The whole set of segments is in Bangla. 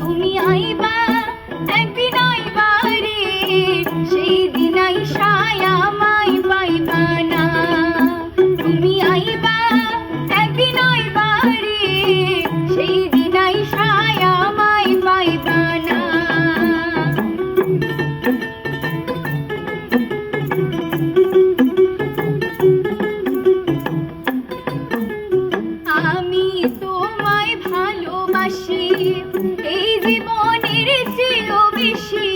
তুমি আইবা একদিন আইবা রে, সেই দিন আইসায় আমায় পাইবা না। তুমি আইবা একদিন আইবা রে, সেই দিন আইসায় আমায় পাইবা না। আমি তোমায় ভালোবাসি এই জীবনের চেয়েও বেশি,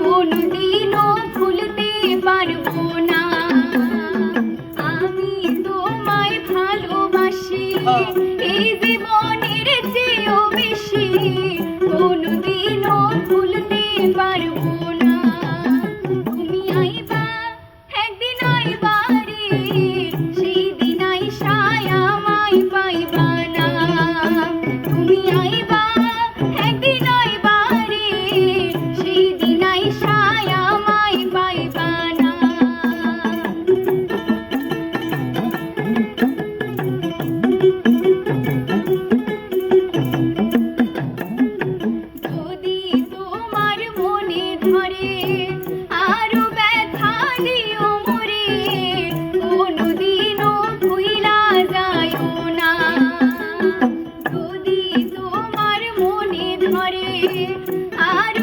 কোনদিনও ভুলতে পারবো না। আমি তোমায় ভালোবাসি এই জীবনের চেয়েও বেশি, কোনদিনও ভুলতে পারবো না। তুমি আইবা একদিন আইবা রে, সেই দিন আইসায় আমায় পাইবা না। তুমি আইবা একদিন আইবা রে, সেই দিন আইসায় আমায় পাইবা না। যদি তোমার মনে ধরে আরো ব্যথা দিও মোরে, কোনদিনও ভুইলা যাইও না। যদি তোমার মনে ধরে আর